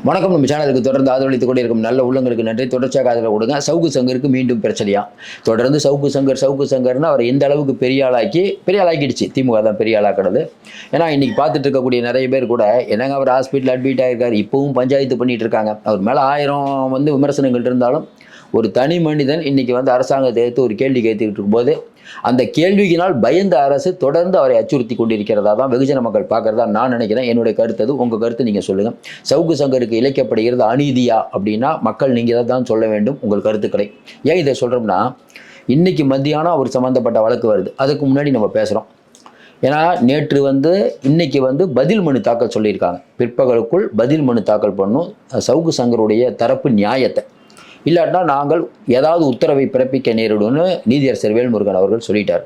வணக்கம். நம்ம சேனலுக்கு தொடர்ந்து ஆதரவளித்துக் கொண்டிருக்கும் நல்ல உள்ளங்களுக்கு நன்றி. தொடர்ச்சியாக ஆதரவு கொடுங்க. சவுக்கு சங்கருக்கு மீண்டும் பிரச்சனையா? தொடர்ந்து சவுக்கு சங்கர்னு அவர் எந்த அளவுக்கு பெரிய ஆளாக்கிடுச்சு. திமுக தான் பெரிய ஆளாக்குறது. ஏன்னா இன்னைக்கு பார்த்துட்டு இருக்கக்கூடிய நிறைய பேர் கூட என்னங்க அவர் ஹாஸ்பிட்டல் அட்மிட் ஆகிருக்காரு, இப்பவும் பஞ்சாயத்து பண்ணிட்டு இருக்காங்க. அவர் மேலே 1000 விமர்சனங்கள் இருந்தாலும் ஒரு தனி மனிதன் இன்னைக்கு அரசாங்கத்தை எடுத்து ஒரு கேள்வி கேட்டுக்கிட்டு இருக்கும்போது அந்த கேள்வியினால் பயந்த அரசு தொடர்ந்து அவரை அச்சுறுத்தி கொண்டிருக்கிறதா தான் வெகுஜன மக்கள் பார்க்கறதா நான் நினைக்கிறேன். என்னுடைய கருத்து அது. உங்கள் கருத்து நீங்கள் சொல்லுங்கள். சவுக்கு சங்கருக்கு இழைக்கப்படுகிறது அநீதியா அப்படின்னா மக்கள் நீங்கள் தான் சொல்ல வேண்டும் உங்கள் கருத்துக்களை. ஏன் இதை சொல்கிறோம்னா, இன்னைக்கு மத்தியானம் அவர் சம்மந்தப்பட்ட வழக்கு வருது. அதுக்கு முன்னாடி நம்ம பேசுகிறோம். ஏன்னா நேற்று இன்னைக்கு பதில் மனு தாக்கல் சொல்லியிருக்காங்க. பிற்பகலுக்குள் பதில் மனு தாக்கல் பண்ணும் சவுக்கு சங்கருடைய தரப்பு நியாயத்தை. இல்லாட்டினா நாங்கள் ஏதாவது உத்தரவை பிறப்பிக்க நேரிடும்னு நீதியரசர் வேல்முருகன் அவர்கள் சொல்லிட்டார்.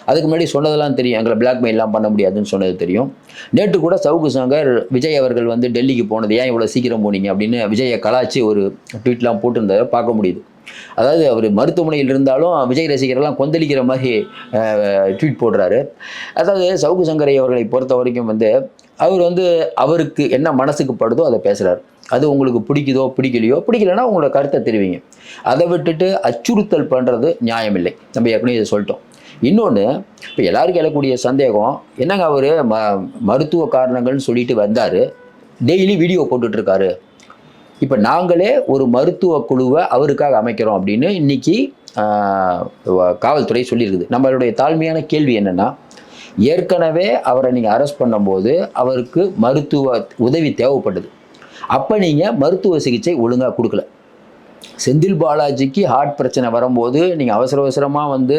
அதுக்கு முன்னாடி சொன்னதெல்லாம் தெரியும். எங்களை பிளாக்மெயிலாம் பண்ண முடியாதுன்னு சொன்னது தெரியும். நேற்று கூட சவுக்கு சங்கர் விஜய் அவர்கள் டெல்லிக்கு போனது ஏன் இவ்வளோ சீக்கிரம் போனீங்க அப்படின்னு விஜயை கலாச்சி ஒரு ட்வீட்லாம் போட்டிருந்ததை பார்க்க முடியுது. அதாவது அவர் மருத்துவமனையில் இருந்தாலும் விஜய் ரசிகரெல்லாம் கொந்தளிக்கிற மாதிரி ட்வீட் போடுறாரு. அதாவது சவுக்கு சங்கரை அவர்களை பொறுத்த வரைக்கும் அவர் அவருக்கு என்ன மனசுக்கு படுதோ அதை பேசுகிறார். அது உங்களுக்கு பிடிக்குதோ பிடிக்கலையோ, பிடிக்கலைன்னா உங்களோட கருத்தை தெரிவிங்க. அதை விட்டுட்டு அச்சுறுத்தல் பண்ணுறது நியாயமில்லை. நம்ம ஏற்கனவே இதை சொல்லிட்டோம். இன்னொன்று, இப்போ எல்லாருக்கும் எழக்கூடிய சந்தேகம், என்னங்க அவர் மருத்துவ காரணங்கள்னு சொல்லிட்டு வந்தார், டெய்லி வீடியோ போட்டுட்ருக்காரு. இப்போ நாங்களே ஒரு மருத்துவ குழுவை அவருக்காக அமைக்கிறோம் அப்படின்னு இன்னைக்கு காவல்துறை சொல்லியிருக்குது. நம்மளுடைய தாழ்மையான கேள்வி என்னென்னா, ஏற்கனவே அவரை நீங்கள் அரெஸ்ட் பண்ணும்போது அவருக்கு மருத்துவ உதவி தேவைப்பட்டது. அப்போ நீங்கள் மருத்துவ சிகிச்சை ஒழுங்காக கொடுக்கல. செந்தில் பாலாஜிக்கு ஹார்ட் பிரச்சனை வரும்போது நீங்கள் அவசரமாக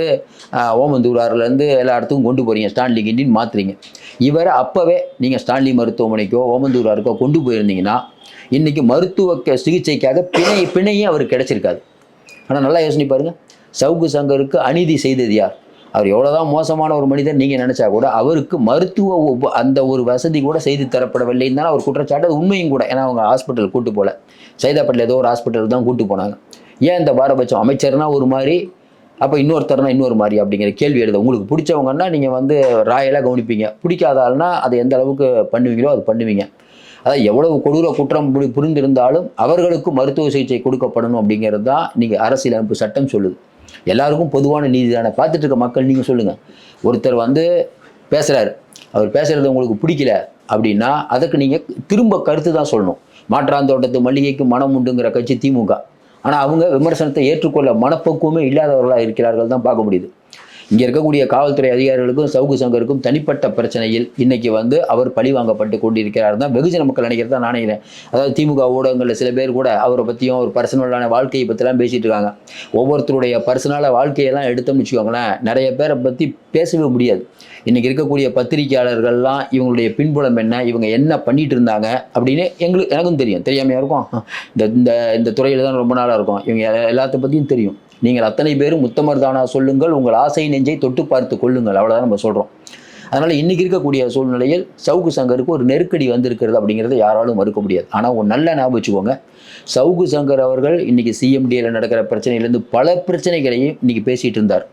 ஓமந்தூரார்லேருந்து எல்லா இடத்துக்கும் கொண்டு போகிறீங்க, ஸ்டான்லி கிண்டின்னு மாற்றுறீங்க. இவரை அப்போவே நீங்கள் ஸ்டான்லி மருத்துவமனைக்கோ ஓமந்தூராருக்கோ கொண்டு போயிருந்தீங்கன்னா இன்றைக்கி மருத்துவ சிகிச்சைக்காக பிணையும் அவருக்கு கிடைச்சிருக்காது. ஆனால் நல்லா யோசனை பாருங்கள், சவுக்கு சங்கருக்கு அநீதி செய்தது யார்? அவர் எவ்வளோதான் மோசமான ஒரு மனிதர் நீங்கள் நினச்சா கூட அவருக்கு மருத்துவ அந்த ஒரு வசதி கூட செய்து தரப்படவில்லைன்னு தானே அவர் குற்றச்சாட்டு. அது உண்மையும் கூட. ஏன்னா அவங்க ஹாஸ்பிட்டல் கூட்டு போகல, சைதாப்பேட்டில் ஏதோ ஒரு ஹாஸ்பிட்டல் தான் கூட்டு போனாங்க. ஏன் இந்த பாரபட்சம்? அமைச்சர்னா ஒரு மாதிரி, அப்போ இன்னொருத்தர்னா இன்னொரு மாதிரி அப்படிங்கிற கேள்வி எழுத. உங்களுக்கு பிடிச்சவங்கன்னா நீங்கள் ராயலாக கவனிப்பீங்க, பிடிக்காத ஆள்னா அதை எந்த அளவுக்கு பண்ணுவீங்களோ அது பண்ணுவீங்க. அதாவது எவ்வளவு கொடூர குற்றம் புரிந்திருந்தாலும் அவர்களுக்கு மருத்துவ சிகிச்சை கொடுக்கப்படணும் அப்படிங்கிறது தான் நீங்கள் அரசியலமைப்பு சட்டம் சொல்லுது. எல்லாருக்கும் பொதுவான நீதி தானே. பார்த்துட்டு இருக்க மக்கள் நீங்கள் சொல்லுங்கள். ஒருத்தர் பேசுகிறாரு, அவர் பேசுகிறது உங்களுக்கு பிடிக்கல அப்படின்னா அதுக்கு நீங்கள் திரும்ப கருத்து தான் சொல்லணும். மாற்றாந்தோட்டத்து மல்லிகைக்கு மனம் உண்டுங்கிற கட்சி திமுக. ஆனால் அவங்க விமர்சனத்தை ஏற்றுக்கொள்ள மனப்பக்குவமே இல்லாதவர்களாக இருக்கிறார்கள் தான் பார்க்க முடியுது. இங்கே இருக்கக்கூடிய காவல்துறை அதிகாரிகளுக்கும் சவுக்கு சங்கருக்கும் தனிப்பட்ட பிரச்சனையில் இன்னைக்கு அவர் பழி வாங்கப்பட்டு கொண்டிருக்கிறார் தான் வெகுஜன மக்கள் நினைக்கிறதா நான் நினைக்கிறேன். அதாவது திமுக ஊடகங்களில் சில பேர் கூட அவரை பற்றியும் ஒரு பர்சனலான வாழ்க்கையை பற்றிலாம் பேசிகிட்டு இருக்காங்க. ஒவ்வொருத்தருடைய பர்சனலான வாழ்க்கையெல்லாம் எடுத்தோம்னு வச்சுக்கோங்களேன், நிறைய பேரை பற்றி பேசவே முடியாது. இன்றைக்கி இருக்கக்கூடிய பத்திரிகையாளர்கள்லாம் இவங்களுடைய பின்புலம் என்ன, இவங்க என்ன பண்ணிட்டு இருந்தாங்க அப்படின்னு எனக்கும் தெரியும். தெரியாமையாக இருக்கும். இந்த துறையில் தான் ரொம்ப நாளாக இருக்கும். இவங்க எல்லாத்த பற்றியும் தெரியும். நீங்கள் அத்தனை பேரும் முத்தமர்தானா சொல்லுங்கள், உங்கள் ஆசை நெஞ்சை தொட்டு பார்த்து கொள்ளுங்கள், அவ்வளோதான் நம்ம சொல்கிறோம். அதனால் இன்றைக்கி இருக்கக்கூடிய சூழ்நிலையில் சவுக்கு சங்கருக்கு ஒரு நெருக்கடி வந்திருக்கிறது அப்படிங்கிறத யாராலும் மறுக்க முடியாது. ஆனால் ஒரு நல்ல ஞாபகம் வச்சுக்கோங்க, சவுக்கு சங்கர் அவர்கள் இன்றைக்கி சிஎம்டியில் நடக்கிற பிரச்சனையிலேருந்து பல பிரச்சனைகளையும் இன்றைக்கி பேசிகிட்டு இருந்தார்.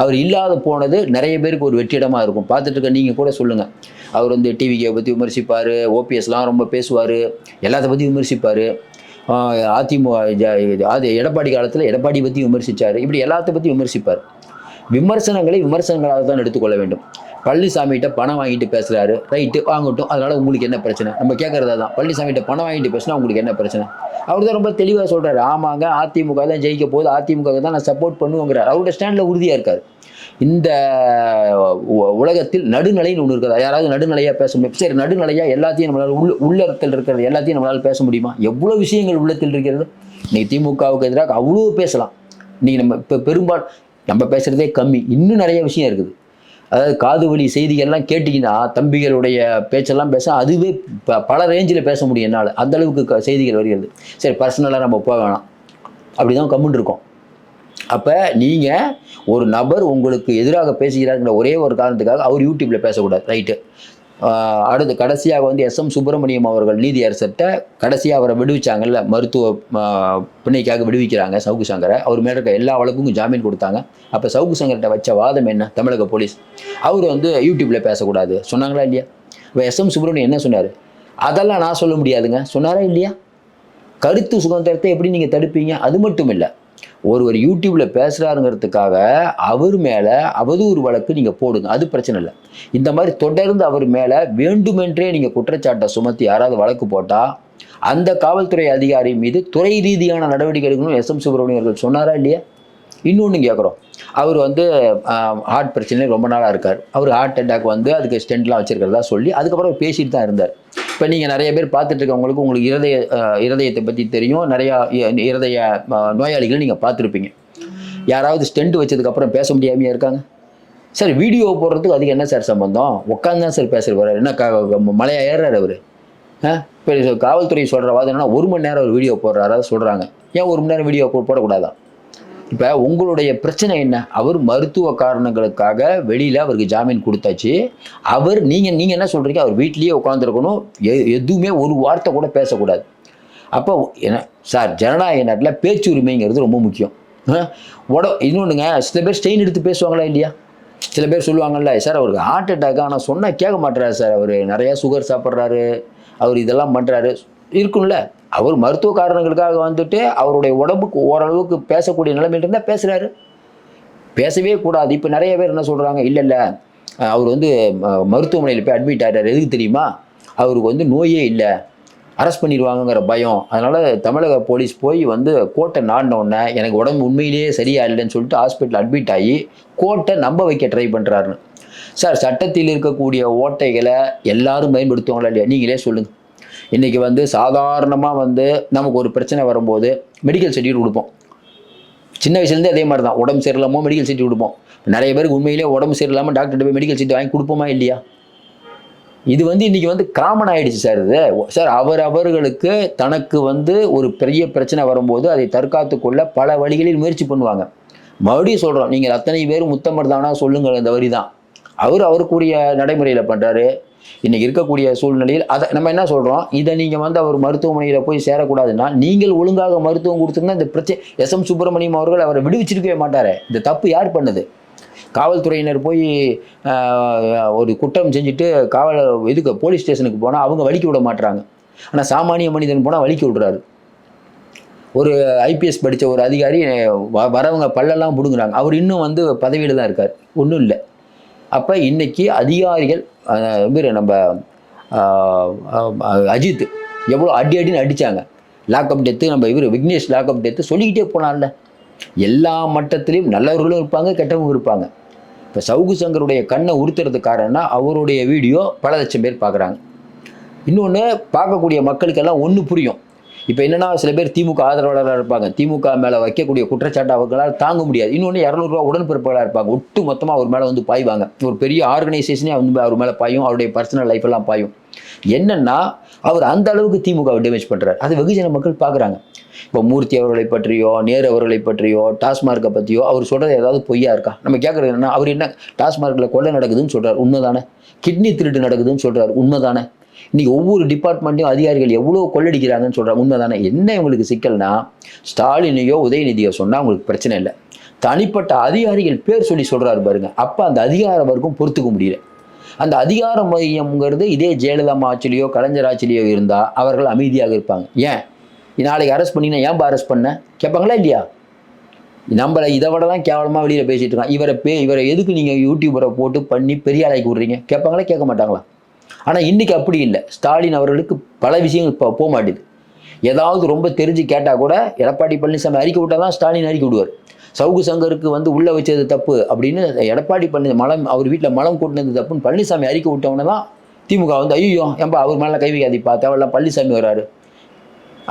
அவர் இல்லாத போனது நிறைய பேருக்கு ஒரு வெற்றிடமாக இருக்கும். பார்த்துட்டு இருக்க நீங்கள் கூட சொல்லுங்கள். அவர் டிவியை பற்றி விமர்சிப்பார், ஓபிஎஸ்லாம் ரொம்ப பேசுவார், எல்லாத்த பற்றி விமர்சிப்பார். அதிமுக எடப்பாடி காலத்தில் எடப்பாடி பற்றி விமர்சித்தார். இப்படி எல்லாத்த பற்றி விமர்சிப்பார். விமர்சனங்களாக தான் எடுத்துக்கொள்ள வேண்டும். பழனிசாமிகிட்ட பணம் வாங்கிட்டு பேசுகிறாரு, ரைட்டு வாங்கட்டும், அதனால் உங்களுக்கு என்ன பிரச்சனை? நம்ம கேட்குறதா தான். பழனிசாமிகிட்ட பணம் வாங்கிட்டு பேசினா உங்களுக்கு என்ன பிரச்சனை? அவர் தான் ரொம்ப தெளிவாக சொல்கிறாரு. ஆமாங்க, அதிமுக தான் ஜெயிக்க போகுது, அதிமுக தான் நான் சப்போர்ட் பண்ணுவேங்கிறார். அவரோட ஸ்டாண்டில் உறுதியாக இருக்கார். இந்த உலகத்தில் நடுநிலைன்னு ஒன்று இருக்குது. யாராவது நடுநிலையாக பேச முடியும்? சரி, நடுநிலையாக எல்லாத்தையும் நம்மளால் உள்ளத்தில் இருக்கிறது எல்லாத்தையும் நம்மளால் பேச முடியுமா? எவ்வளோ விஷயங்கள் உள்ளத்தில் இருக்கிறது. இன்றைக்கி திமுகவுக்கு எதிராக அவ்வளோ பேசலாம். இன்றைக்கி நம்ம இப்போ பெரும்பாலும் நம்ம பேசுகிறதே கம்மி, இன்னும் நிறைய விஷயம் இருக்குது. அதாவது காது வழி செய்திகள்லாம் கேட்டிங்கன்னா தம்பிகளுடைய பேச்செல்லாம் பேச அதுவே பல ரேஞ்சில் பேச முடியும் என்னால். அந்தளவுக்கு செய்திகள் வருகிறது. சரி, பர்சனலாக நம்ம போக வேணாம், அப்படி தான் கம்முன்னு இருக்கோம். அப்போ நீங்கள் ஒரு நபர் உங்களுக்கு எதிராக பேசுகிறாருங்கிற ஒரே ஒரு காரணத்துக்காக அவர் யூடியூப்பில் பேசக்கூடாது, ரைட்டு. அடுத்து கடைசியாக எஸ்எம் சுப்பிரமணியம் அவர்கள் நீதியரசர்கிட்ட கடைசியாக அவரை விடுவிச்சாங்கல்ல, மருத்துவ பிணைக்காக விடுவிக்கிறாங்க சவுக்கு சங்கரை. அவர் மேலே இருக்க எல்லா வழக்குக்கும் ஜாமீன் கொடுத்தாங்க. அப்போ சவுக்கு சங்கர்கிட்ட வச்ச வாதம் என்ன? தமிழக போலீஸ் அவர் யூடியூப்பில் பேசக்கூடாது சொன்னாங்களா இல்லையா? இப்போ எஸ்எம் சுப்பிரமணியம் என்ன சொன்னார்? அதெல்லாம் நான் சொல்ல முடியாதுங்க சொன்னாரா இல்லையா? கருத்து சுதந்திரத்தை எப்படி நீங்கள் தடுப்பீங்க? அது மட்டும் இல்லை, ஒருவர் யூடியூப்பில் பேசுகிறாருங்கிறதுக்காக அவர் மேலே அவதூறு வழக்கு நீங்கள் போடுங்க, அது பிரச்சனை இல்லை. இந்த மாதிரி தொடர்ந்து அவர் மேலே வேண்டுமென்றே நீங்கள் குற்றச்சாட்டை சுமத்தி யாராவது வழக்கு போட்டால் அந்த காவல்துறை அதிகாரி மீது துறை ரீதியான நடவடிக்கை எடுக்கணும் எஸ்.எம். சுப்பிரமணியம் அவர்கள் சொன்னாரா இல்லையா? இன்னொன்று கேட்குறோம், அவர் வந்து ஹார்ட் பிரச்சனையில் ரொம்ப நாளாக இருக்கார். அவர் ஹார்ட் அட்டாக் வந்து அதுக்கு ஸ்டென்ட்லாம் வச்சுருக்கிறதா சொல்லி அதுக்கப்புறம் பேசிட்டு தான் இருந்தார். இப்போ நீங்கள் நிறைய பேர் பார்த்துட்டு இருக்கவங்களுக்கு உங்களுக்கு இருதயத்தை பற்றி தெரியும், நிறையா இருதய நோயாளிகள் நீங்கள் பார்த்துருப்பீங்க. யாராவது ஸ்டென்ட் வச்சதுக்கப்புறம் பேச முடியாமையே இருக்காங்க? சார் வீடியோ போடுறதுக்கு அதுக்கு என்ன சார் சம்பந்தம்? உட்காந்து தான் சார் பேசுகிறார். என்ன மலையா ஏறுறாரு அவர்? இப்போ காவல்துறை சொல்கிற வாதம் என்னன்னா 1 மணி நேரம் ஒரு வீடியோ போடுறாரு சொல்கிறாங்க. ஏன் 1 மணி நேரம் வீடியோ போடக்கூடாதா? இப்போ உங்களுடைய பிரச்சனை என்ன? அவர் மருத்துவ காரணங்களுக்காக வெளியில் அவருக்கு ஜாமீன் கொடுத்தாச்சு. நீங்கள் என்ன சொல்கிறீங்க? அவர் வீட்லேயே உட்காந்துருக்கணும், எதுவுமே ஒரு வார்த்தை கூட பேசக்கூடாது. அப்போ என்ன சார், ஜனநாயக நாட்டில் பேச்சு உரிமைங்கிறது ரொம்ப முக்கியம். இன்னொன்றுங்க, சில பேர் ஸ்டெயின் எடுத்து பேசுவாங்களா இல்லையா? சில பேர் சொல்லுவாங்கல்ல, சார் அவருக்கு ஹார்ட் அட்டாக், ஆனால் சொன்னால் கேட்க மாட்டுறாரு சார், அவர் நிறையா சுகர் சாப்பிட்றாரு, அவர் இதெல்லாம் பண்ணுறாரு இருக்கும்ல. அவர் மருத்துவ காரணங்களுக்காக வந்துட்டு அவருடைய உடம்புக்கு ஓரளவுக்கு பேசக்கூடிய நிலைமையில் இருந்தால் பேசுகிறாரு, பேசவே கூடாது. இப்போ நிறைய பேர் என்ன சொல்கிறாங்க, இல்லை அவர் வந்து மருத்துவமனையில் போய் அட்மிட் ஆகிறார், எதுக்கு தெரியுமா? அவருக்கு வந்து நோயே இல்லை, அரெஸ்ட் பண்ணிடுவாங்கங்கிற பயம். அதனால் தமிழக போலீஸ் போய் வந்து கோர்ட்டை நாடினோடனே எனக்கு உடம்பு உண்மையிலேயே சரியா இல்லைன்னு சொல்லிட்டு ஹாஸ்பிட்டல் அட்மிட் ஆகி கோர்ட்டை நம்ப வைக்க ட்ரை பண்ணுறாருன்னு. சார், சட்டத்தில் இருக்கக்கூடிய ஓட்டைகளை எல்லாரும் பயன்படுத்துவாங்களா இல்லையா? நீங்களே சொல்லுங்கள். இன்றைக்கி வந்து சாதாரணமாக வந்து நமக்கு ஒரு பிரச்சனை வரும்போது மெடிக்கல் சர்டிஃபிகேட் கொடுப்போம். சின்ன வயசுலேருந்தே அதே மாதிரி தான், உடம்பு சரியில்லாமல் மெடிக்கல் சர்டிஃபிகேட் கொடுப்போம். நிறைய பேருக்கு உண்மையிலே உடம்பு சரியில்லாமல் டாக்டர்கிட்ட போய் மெடிக்கல் சர்டிஃபிகேட் வாங்கி கொடுப்போமா இல்லையா? இது வந்து இன்றைக்கி வந்து காமன் ஆகிடுச்சு சார். இது சார் அவர்களுக்கு தனக்கு வந்து ஒரு பெரிய பிரச்சனை வரும்போது அதை தற்காத்து கொள்ள பல வழிகளில் முயற்சி பண்ணுவாங்க. மறுபடியும் சொல்கிறோம், நீங்கள் அத்தனை பேர் முத்தமர் தானா சொல்லுங்கள், இந்த வரி தான் அவருக்குரிய நடைமுறையில் பண்ணுறாரு. இன்றைக்கி இருக்கக்கூடிய சூழ்நிலையில் அதை நம்ம என்ன சொல்கிறோம், இதை நீங்கள் வந்து அவர் மருத்துவமனையில் போய் சேரக்கூடாதுன்னா நீங்கள் ஒழுங்காக மருத்துவம் கொடுத்துருந்தா இந்த பிரச்சனை எஸ்.எம். சுப்பிரமணியம் அவர்கள் அவரை விடுவிச்சிருக்கவே மாட்டார். இந்த தப்பு யார் பண்ணுது? காவல்துறையினர் போய் ஒரு குற்றம் செஞ்சுட்டு இதுக்கு போலீஸ் ஸ்டேஷனுக்கு போனால் அவங்க வலிக்க விட மாட்டுறாங்க. ஆனால் சாமானிய மனிதன் போனால் வலிக்க விடுறாரு. ஒரு ஐபிஎஸ் படித்த ஒரு அதிகாரி வரவங்க பல்லெல்லாம் பிடுங்குறாங்க, அவர் இன்னும் வந்து பதவியில் தான் இருக்கார், ஒன்றும் இல்லை. அப்போ இன்றைக்கி அதிகாரிகள் நம்ம அஜித் எவ்வளோ அடின்னு அடித்தாங்க, லாக்அப் டெத்து, நம்ம விக்னேஷ் லாக்அப் டெத்து சொல்லிக்கிட்டே போனால. எல்லா மட்டத்திலையும் நல்லவர்களும் இருப்பாங்க, கெட்டவங்க இருப்பாங்க. இப்போ சவுகு சங்கருடைய கண்ணை உறுத்துறதுக்கு காரணம்னா அவருடைய வீடியோ பல லட்சம் பேர் பார்க்குறாங்க. இன்னொன்று, பார்க்கக்கூடிய மக்களுக்கெல்லாம் ஒன்று புரியும். இப்போ என்னென்னா, சில பேர் திமுக ஆதரவாளராக இருப்பாங்க, திமுக மேலே வைக்கக்கூடிய குற்றச்சாட்டு அவர்களால் தாங்க முடியாது. இன்னொன்று, 200 ரூபா உடன்பிறப்புகளாக இருப்பாங்க, ஒட்டு மொத்தமாக அவர் மேலே வந்து பாய்வாங்க. ஒரு பெரிய ஆர்கனைசேஷனே வந்து அவர் மேலே பாயும், அவருடைய பர்சனல் லைஃப் எல்லாம் பாயும். என்னென்னா, அவர் அந்த அளவுக்கு திமுகவை டேமேஜ் பண்ணுறாரு, அது வெகுஜன மக்கள் பார்க்குறாங்க. இப்போ மூர்த்தி அவர்களை பற்றியோ, நேரு அவர்களை பற்றியோ, டாஸ்மார்க்கை பற்றியோ அவர் சொல்கிறது ஏதாவது பொய்யா இருக்கா? நம்ம கேட்குறது என்னன்னா, அவர் என்ன டாஸ்மார்க்கில் கொள்ளை நடக்குதுன்னு சொல்கிறார், உண்மைதானே? கிட்னி திருட்டு நடக்குதுன்னு சொல்கிறார், உண்மைதானே? இன்றைக்கி ஒவ்வொரு டிபார்ட்மெண்ட்டையும் அதிகாரிகள் எவ்வளோ கொள்ளடிக்கிறாங்கன்னு சொல்கிறாங்க, உண்மைதானே? என்ன இவங்களுக்கு சிக்கல்னா, ஸ்டாலினையோ உதயநிதியோ சொன்னால் உங்களுக்கு பிரச்சனை இல்லை, தனிப்பட்ட அதிகாரிகள் பேர் சொல்லி சொல்கிறாரு பாருங்க, அப்போ அந்த அதிகார வர்க்கம் பொறுத்துக்க முடியல. அந்த அதிகார மையம்ங்கிறது இதே ஜெயலலிதா ஆட்சியிலையோ கலைஞர் ஆட்சியிலையோ இருந்தால் அவர்கள் அமைதியாக இருப்பாங்க. ஏன் நாளைக்கு அரெஸ்ட் பண்ணிங்கன்னா ஏன்பா அரெஸ்ட் பண்ண கேட்பாங்களா இல்லையா? நம்மளை இதை விட தான் கேவலமாக வெளியில் பேசிகிட்டு இருக்கான், இவரை எதுக்கு நீங்கள் யூடியூபரை போட்டு பண்ணி பெரிய ஆளாக்கி விட்றீங்க கேட்பாங்களா, கேட்க மாட்டாங்களா? ஆனால் இன்றைக்கி அப்படி இல்லை. ஸ்டாலின் அவர்களுக்கு பல விஷயங்கள் இப்போ போக மாட்டேது. ஏதாவது ரொம்ப தெரிஞ்சு கேட்டால் கூட எடப்பாடி பழனிசாமி அறிக்கை விட்டால் தான் ஸ்டாலின் அறிக்கை விடுவார். சவுகு சங்கருக்கு வந்து உள்ளே வச்சது தப்பு அப்படின்னு எடப்பாடி அவர் வீட்டில் மலம் கூட்டினது தப்புன்னு பழனிசாமி அறிக்கை விட்டவொன்னே தான் திமுக வந்து ஐயோ ஏன்பா அவர் மேலே கை வைக்காதீப்பா, தேவையில்லாம் பழனிசாமி வராரு.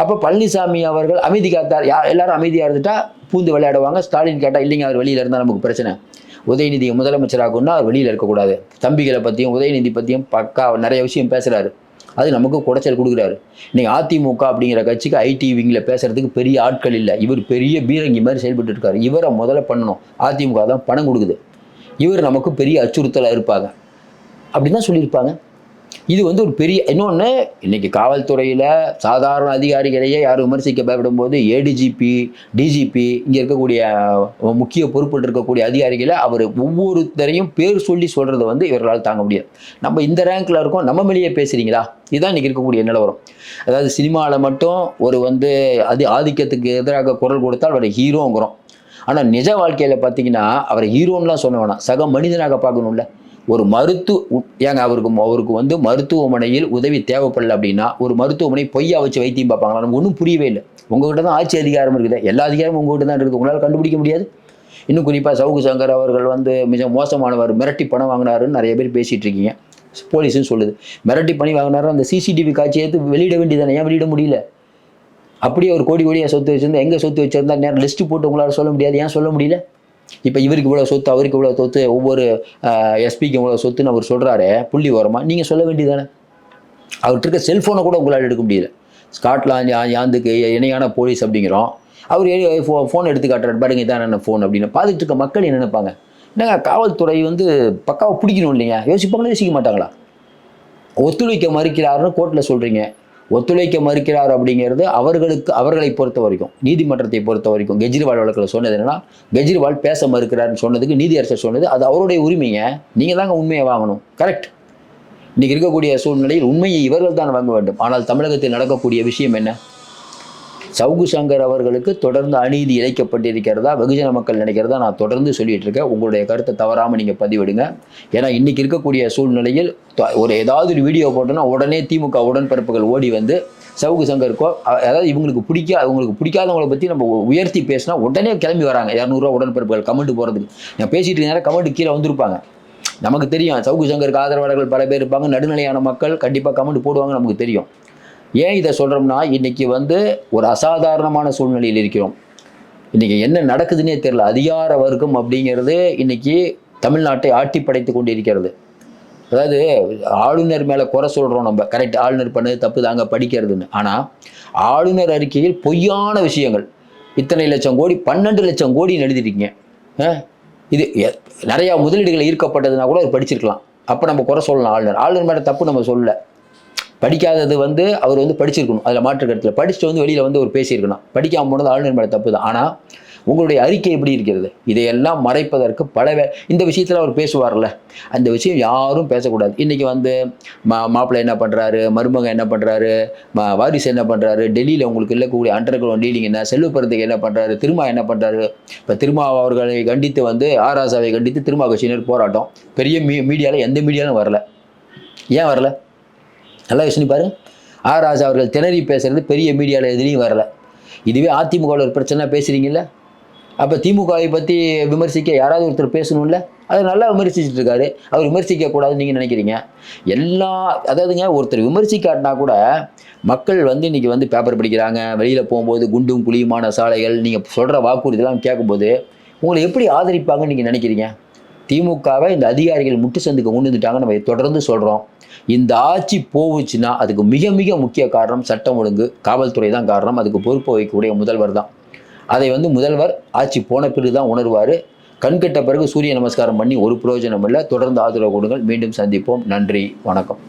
அப்போ பழனிசாமி அவர்கள் அமைதி காத்தார், எல்லாரும் அமைதியாக இருந்துட்டா பூந்து விளையாடுவாங்க. ஸ்டாலின் கேட்டால் இல்லைங்க அவர் வெளியில் இருந்தால் நமக்கு பிரச்சனை, உதயநிதியை முதலமைச்சராகுன்னா அவர் வெளியில் இருக்கக்கூடாது, தம்பிகளை பற்றியும் உதயநிதி பற்றியும் பக்கா நிறைய விஷயம் பேசுகிறாரு, அது நமக்கு குடைச்சல் கொடுக்குறாரு. இன்றைக்கி அதிமுக அப்படிங்கிற கட்சிக்கு ஐடி விங்கில் பேசுகிறதுக்கு பெரிய ஆட்கள் இல்லை, இவர் பெரிய பீரங்கி மாதிரி செயல்பட்டு இருக்காரு, இவரை முதல்ல பண்ணணும், அதிமுக தான் பணம் கொடுக்குது, இவர் நமக்கு பெரிய அச்சுறுத்தலாக இருப்பாங்க அப்படின்னு தான் சொல்லியிருப்பாங்க. இது வந்து ஒரு பெரிய இன்னொன்று. இன்னைக்கு காவல்துறையில் சாதாரண அதிகாரிகளையே யாரும் விமர்சிக்க பயப்படும் போது ஏடிஜிபி, டிஜிபி, இங்கே இருக்கக்கூடிய முக்கிய பொறுப்பில் இருக்கக்கூடிய அதிகாரிகளை அவர் ஒவ்வொருத்தரையும் பேர் சொல்லி சொல்கிறத வந்து இவர்களால் தாங்க முடியாது. நம்ம இந்த ரேங்க்கில் இருக்கோம், நம்ம மேலேயே பேசுகிறீங்களா? இதுதான் இன்றைக்கி இருக்கக்கூடிய நிலவரம். அதாவது சினிமாவில் மட்டும் ஒரு வந்து ஆதிக்கத்துக்கு எதிராக குரல் கொடுத்தால் அவரை ஹீரோங்கிறோம். ஆனால் நிஜ வாழ்க்கையில் பார்த்தீங்கன்னா அவரை ஹீரோன்னுலாம் சொல்ல வேணாம், சக மனிதனாக பார்க்கணும்ல. ஒரு ஏங்க அவருக்கு வந்து மருத்துவமனையில் உதவி தேவைப்படல அப்படின்னா ஒரு மருத்துவமனை பொய்யா வச்சு வைத்தியம் பார்ப்பாங்களா? நமக்கு ஒன்றும் புரியவே இல்லை. உங்ககிட்ட தான் ஆட்சி அதிகாரம் இருக்குது, எல்லா அதிகாரமும் உங்ககிட்ட தான் இருக்குது, உங்களால் கண்டுபிடிக்க முடியாது. இன்னும் குறிப்பாக சவுக்கு சங்கர் அவர்கள் வந்து மிக மோசமானவர், மிரட்டி பணம் வாங்கினாருன்னு நிறைய பேர் பேசிகிட்டு இருக்கீங்க. போலீஸும் சொல்லுது மிரட்டி பணி வாங்கினாரு. அந்த சிசிடிவி காட்சியை எடுத்து வெளியிட வேண்டியதானே, ஏன் வெளியிட முடியல? அப்படியே ஒரு கோடியாக சொத்து வச்சுருந்தா, எங்கே சொத்து வச்சுருந்தா நேரம் லிஸ்ட்டு போட்டு உங்களால் சொல்ல முடியாது, ஏன் சொல்ல முடியல? இப்போ இவருக்கு இவ்வளோ சொத்து, அவருக்கு இவ்வளோ சொத்து, ஒவ்வொரு எஸ்பிக்கு இவ்வளோ சொத்துன்னு அவர் சொல்கிறாரு புள்ளி ஓரமாக, நீங்கள் சொல்ல வேண்டியதானே? அவர்கிட்ட இருக்க செல்ஃபோனை கூட உங்களால் எடுக்க முடியல. ஸ்காட்லாந்து யாந்துக்கு இணையான போலீஸ் அப்படிங்கிறோம். அவர் ஃபோன் எடுத்து காட்டுறாரு, பாருங்க இதான் என்ன ஃபோன் அப்படின்னு. பார்த்துட்டு இருக்க மக்கள் என்ன நினைப்பாங்க? என்னங்க காவல்துறை வந்து பக்காவை பிடிக்கணும் இல்லைங்க, யோசிப்பாங்களா யோசிக்க மாட்டாங்களா? ஒத்துழைக்க மறுக்கிறாருன்னு கோர்ட்டில் சொல்கிறீங்க. ஒத்துழைக்க மறுக்கிறார் அப்படிங்கிறது அவர்களை பொறுத்த வரைக்கும், நீதிமன்றத்தை பொறுத்த வரைக்கும் கெஜ்ரிவால் வழக்கில் சொன்னது என்னன்னா, கெஜ்ரிவால் பேச மறுக்கிறாருன்னு சொன்னதுக்கு நீதியரசர் சொன்னது அது அவருடைய உரிமைங்க, நீங்கள் தாங்க உண்மையை வாங்கணும். கரெக்ட். இன்றைக்கி இருக்கக்கூடிய சூழ்நிலையில் உண்மையை இவர்கள் தான் வாங்க வேண்டும். ஆனால் தமிழகத்தில் நடக்கக்கூடிய விஷயம் என்ன? சவுக்கு சங்கர் அவர்களுக்கு தொடர்ந்து அநீதி இழைக்கப்பட்டிருக்கிறதா வெகுஜன மக்கள் நினைக்கிறதா நான் தொடர்ந்து சொல்லிட்டு இருக்கேன். உங்களுடைய கருத்தை தவறாமல் நீங்கள் பதிவிடுங்க. ஏன்னா இன்னைக்கு இருக்கக்கூடிய சூழ்நிலையில் ஏதாவது ஒரு வீடியோ போட்டோன்னா உடனே திமுக உடன்பிறப்புகள் ஓடி வந்து சவுக்கு சங்கருக்கோ, அதாவது அவங்களுக்கு பிடிக்காதவங்களை பற்றி நம்ம உயர்த்தி பேசினா உடனே கிளம்பி வராங்க. 200 உடன்பிறப்புகள் கமெண்ட் போகிறதுக்கு. நான் பேசிட்டு இருக்கேன், கமெண்ட் கீழே வந்திருப்பாங்க. நமக்கு தெரியும் சவுக்கு சங்கருக்கு ஆதரவாளர்கள் பல பேர் இருப்பாங்க, நடுநிலையான மக்கள் கண்டிப்பாக கமெண்ட் போடுவாங்க, நமக்கு தெரியும். ஏன் இதை சொல்கிறோம்னா, இன்றைக்கி வந்து ஒரு அசாதாரணமான சூழ்நிலையில் இருக்கிறோம். இன்றைக்கி என்ன நடக்குதுன்னே தெரியல. அதிகார வர்க்கம் அப்படிங்கிறது இன்றைக்கி தமிழ்நாட்டை ஆட்டி படைத்து கொண்டு இருக்கிறது. அதாவது ஆளுநர் மேலே குறை சொல்கிறோம் நம்ம, கரெக்ட், ஆளுநர் பண்ணது தப்பு தாங்க படிக்கிறதுன்னு. ஆனால் ஆளுநர் அறிக்கையில் பொய்யான விஷயங்கள், இத்தனை லட்சம் கோடி 12 லட்சம் கோடின்னு எழுதிருக்கீங்க. இது நிறையா முதலீடுகள் ஈர்க்கப்பட்டதுன்னா கூட படிச்சிருக்கலாம். அப்போ நம்ம குறை சொல்லலாம் ஆளுநர் மேலே தப்பு நம்ம சொல்லலை. படிக்காதது வந்து அவர் வந்து படிச்சிருக்கணும், அதில் மாற்று கருத்தில் படிச்சுட்டு வந்து வெளியில் வந்து அவர் பேசியிருக்கணும். படிக்காமல் போனது ஆளுநர் மேலே தப்பு தான். ஆனால் உங்களுடைய அறிக்கை எப்படி இருக்கிறது? இதையெல்லாம் மறைப்பதற்கு இந்த விஷயத்தில் அவர் பேசுவார்ல, அந்த விஷயம் யாரும் பேசக்கூடாது. இன்றைக்கி வந்து மாப்பிள்ளை என்ன பண்ணுறாரு, மருமகன் என்ன பண்ணுறாரு, வாரிசு என்ன பண்ணுறாரு, டெல்லியில் உங்களுக்கு இருக்கக்கூடிய அண்டர் கிரவுண்ட் டீலிங் என்ன, செல்வப்பரத்துக்கு என்ன பண்ணுறாரு, திருமா என்ன பண்ணுறாரு. இப்போ திருமா அவர்களை கண்டித்து வந்து ஆராசாவை கண்டித்து திருமா கட்சியினர் போராட்டம். பெரிய மீடியாவில் எந்த மீடியாலும் வரல. ஏன் வரல? நல்லா யோசனை பாருங்க. ராஜா அவர்கள் திணறி பேசுறது பெரிய மீடியாவில் எதுலேயும் வரல. இதுவே அதிமுகவில் ஒரு பிரச்சனை பேசுகிறீங்கல்ல, அப்போ திமுகவை பற்றி விமர்சிக்க யாராவது ஒருத்தர் பேசணும்ல, அதை நல்லா விமர்சிச்சுட்டு இருக்காரு. அவர் விமர்சிக்கக்கூடாதுன்னு நீங்கள் நினைக்கிறீங்க. அதாவதுங்க ஒருத்தர் விமர்சிக்காட்டினா கூட மக்கள் வந்து இன்றைக்கி வந்து பேப்பர் படிக்கிறாங்க, வெளியில் போகும்போது குண்டும் குழியுமான சாலைகள், நீங்கள் சொல்கிற வாக்குறுதிலாம் கேட்கும்போது உங்களை எப்படி ஆதரிப்பாங்கன்னு நீங்கள் நினைக்கிறீங்க? திமுகவை இந்த அதிகாரிகள் முட்டு சந்துக்கு கொண்டு வந்துட்டாங்க. நம்ம தொடர்ந்து சொல்கிறோம். இந்த ஆட்சி போச்சுன்னா அதுக்கு மிக மிக முக்கிய காரணம் சட்டம் ஒழுங்கு, காவல்துறை தான் காரணம். அதுக்கு பொறுப்பு வகிக்கக்கூடிய முதல்வர் தான். அதை வந்து முதல்வர் ஆட்சி போன பிறகு தான் உணர்வார். கண்கட்ட பிறகு சூரிய நமஸ்காரம் பண்ணி ஒரு பிரயோஜனம் இல்லை. தொடர்ந்து ஆதரவு கொடுங்கள். மீண்டும் சந்திப்போம். நன்றி, வணக்கம்.